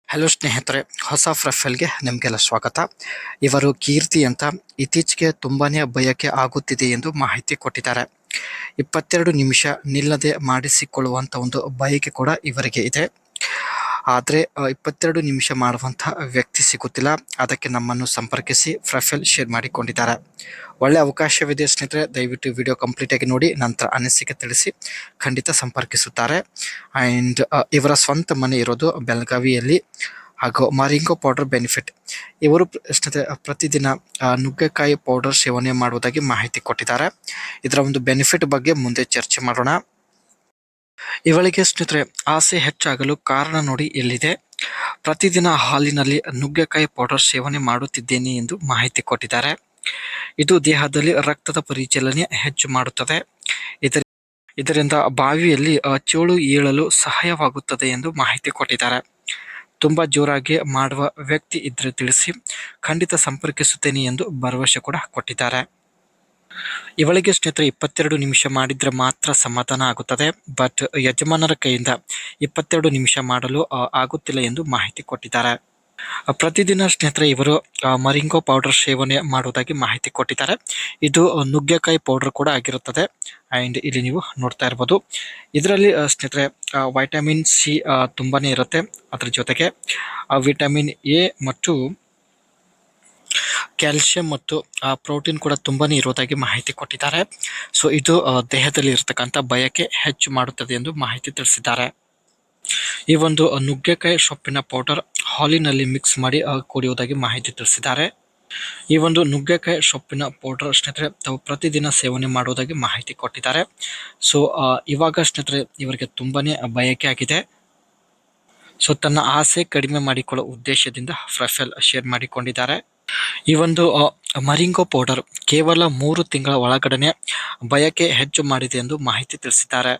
Hello ಸ್ನೇಹಿತರೆ, ಹೊಸ ಪ್ರೊಫೈಲ್ಗೆ ನಿಮಗೆಲ್ಲ ಸ್ವಾಗತ. ಇವರು ಕೀರ್ತಿ ಅಂತ ಇತ್ತೀಚೆಗೆ ತುಂಬಾನೇ ಬಯಕೆ ಆಗುತ್ತಿದೆ ಎಂದು ಮಾಹಿತಿ ಕೊಟ್ಟಿದ್ದಾರೆ. 22 ನಿಮಿಷ ನಿಲ್ಲದೆ ಮಾಡಿಸಿಕೊಳ್ಳುವಂಥ ಒಂದು ಬಯಕೆ ಕೂಡ ಇವರಿಗೆ ಇದೆ. ಆದರೆ 22 ನಿಮಿಷ ಮಾಡುವಂಥ ವ್ಯಕ್ತಿ ಸಿಗುತ್ತಿಲ್ಲ. ಅದಕ್ಕೆ ನಮ್ಮನ್ನು ಸಂಪರ್ಕಿಸಿ ಪ್ರೊಫೈಲ್ ಶೇರ್ ಮಾಡಿಕೊಂಡಿದ್ದಾರೆ. ಒಳ್ಳೆ ಅವಕಾಶವಿದೆ ಸ್ನೇಹಿತರೆ, ದಯವಿಟ್ಟು ವಿಡಿಯೋ ಕಂಪ್ಲೀಟಾಗಿ ನೋಡಿ ನಂತರ ಅನಿಸಿಕೆ ತಿಳಿಸಿ. ಖಂಡಿತ ಸಂಪರ್ಕಿಸುತ್ತಾರೆ. ಆ್ಯಂಡ್ ಇವರ ಸ್ವಂತ ಮನೆ ಇರೋದು ಬೆಳಗಾವಿಯಲ್ಲಿ. ಹಾಗೂ ಮರಿಂಗೋ ಪೌಡರ್ ಬೆನಿಫಿಟ್, ಇವರು ಸ್ನೇಹಿತರೆ ಪ್ರತಿದಿನ ನುಗ್ಗೆಕಾಯಿ ಪೌಡರ್ ಸೇವನೆ ಮಾಡುವುದಾಗಿ ಮಾಹಿತಿ ಕೊಟ್ಟಿದ್ದಾರೆ. ಇದರ ಒಂದು ಬೆನಿಫಿಟ್ ಬಗ್ಗೆ ಮುಂದೆ ಚರ್ಚೆ ಮಾಡೋಣ. ಇವಳಿಗೆ ಸ್ನೇಹಿತರೆ ಆಸೆ ಹೆಚ್ಚಾಗಲು ಕಾರಣ ನೋಡಿ ಎಲ್ಲಿದೆ. ಪ್ರತಿದಿನ ಹಾಲಿನಲ್ಲಿ ನುಗ್ಗೆಕಾಯಿ ಪೌಡರ್ ಸೇವನೆ ಮಾಡುತ್ತಿದ್ದೇನೆ ಎಂದು ಮಾಹಿತಿ ಕೊಟ್ಟಿದ್ದಾರೆ. ಇದು ದೇಹದಲ್ಲಿ ರಕ್ತದ ಪರಿಚಲನೆ ಹೆಚ್ಚು ಮಾಡುತ್ತದೆ. ಇದರಿಂದ ಬಾವಿಯಲ್ಲಿ ಚೇಳು ಏಳಲು ಸಹಾಯವಾಗುತ್ತದೆ ಎಂದು ಮಾಹಿತಿ ಕೊಟ್ಟಿದ್ದಾರೆ. ತುಂಬಾ ಜೋರಾಗಿ ಮಾಡುವ ವ್ಯಕ್ತಿ ಇದ್ರೆ ತಿಳಿಸಿ, ಖಂಡಿತ ಸಂಪರ್ಕಿಸುತ್ತೇನೆ ಎಂದು ಭರವಸೆ ಕೂಡ ಕೊಟ್ಟಿದ್ದಾರೆ. ಇವಳಿಗೆ ಸ್ನೇಹಿತರೆ 22 ನಿಮಿಷ ಮಾಡಿದ್ರೆ ಮಾತ್ರ ಸಮಾಧಾನ ಆಗುತ್ತದೆ. ಬಟ್ ಯಜಮಾನರ ಕೈಯಿಂದ 22 ನಿಮಿಷ ಮಾಡಲು ಆಗುತ್ತಿಲ್ಲ ಎಂದು ಮಾಹಿತಿ ಕೊಟ್ಟಿದ್ದಾರೆ. ಪ್ರತಿದಿನ ಸ್ನೇಹಿತರೆ ಇವರು ಮರಿಂಗೋ ಪೌಡರ್ ಸೇವನೆ ಮಾಡುವುದಾಗಿ ಮಾಹಿತಿ ಕೊಟ್ಟಿದ್ದಾರೆ. ಇದು ನುಗ್ಗೆಕಾಯಿ ಪೌಡರ್ ಕೂಡ ಆಗಿರುತ್ತದೆ. ಆ್ಯಂಡ್ ಇಲ್ಲಿ ನೀವು ನೋಡ್ತಾ ಇರ್ಬೋದು, ಇದರಲ್ಲಿ ಸ್ನೇಹಿತರೆ ವೈಟಮಿನ್ ಸಿ ತುಂಬಾನೇ ಇರುತ್ತೆ. ಅದರ ಜೊತೆಗೆ ವಿಟಮಿನ್ ಎ ಮತ್ತು ಕ್ಯಾಲ್ಸಿಯಂ ಮತ್ತು ಪ್ರೋಟೀನ್ ಕೂಡ ತುಂಬಾನೇ ಇರೋದಾಗಿ ಮಾಹಿತಿ ಕೊಟ್ಟಿದ್ದಾರೆ. ಸೊ ಇದು ದೇಹದಲ್ಲಿ ಇರತಕ್ಕಂಥ ಬಯಕೆ ಹೆಚ್ಚು ಮಾಡುತ್ತದೆ ಎಂದು ಮಾಹಿತಿ ತಿಳಿಸಿದ್ದಾರೆ. ಈ ಒಂದು ನುಗ್ಗೆಕಾಯಿ ಸೊಪ್ಪಿನ ಪೌಡರ್ ಹಾಲಿನಲ್ಲಿ ಮಿಕ್ಸ್ ಮಾಡಿ ಕುಡಿಯುವುದಾಗಿ ಮಾಹಿತಿ ತಿಳಿಸಿದ್ದಾರೆ. ಈ ಒಂದು ನುಗ್ಗೆಕಾಯಿ ಸೊಪ್ಪಿನ ಪೌಡರ್ ಸ್ನೇಹಿತರೆ ತಾವು ಪ್ರತಿದಿನ ಸೇವನೆ ಮಾಡುವುದಾಗಿ ಮಾಹಿತಿ ಕೊಟ್ಟಿದ್ದಾರೆ. ಸೊ ಇವಾಗ ಸ್ನೇಹಿತರೆ ಇವರಿಗೆ ತುಂಬಾನೇ ಬಯಕೆ ಆಗಿದೆ. ಸೊ ತನ್ನ ಆಸೆ ಕಡಿಮೆ ಮಾಡಿಕೊಳ್ಳುವ ಉದ್ದೇಶದಿಂದ ಪ್ರೊಫೈಲ್ ಶೇರ್ ಮಾಡಿಕೊಂಡಿದ್ದಾರೆ. ಈ ಒಂದು ಮರಿಂಗೋ ಪೌಡರ್ ಕೇವಲ 3 ತಿಂಗಳ ಒಳಗಡೆ ಬಯಕೆ ಹೆಚ್ಚು ಮಾಡಿದೆ ಎಂದು ಮಾಹಿತಿ ತಿಳಿಸಿದ್ದಾರೆ.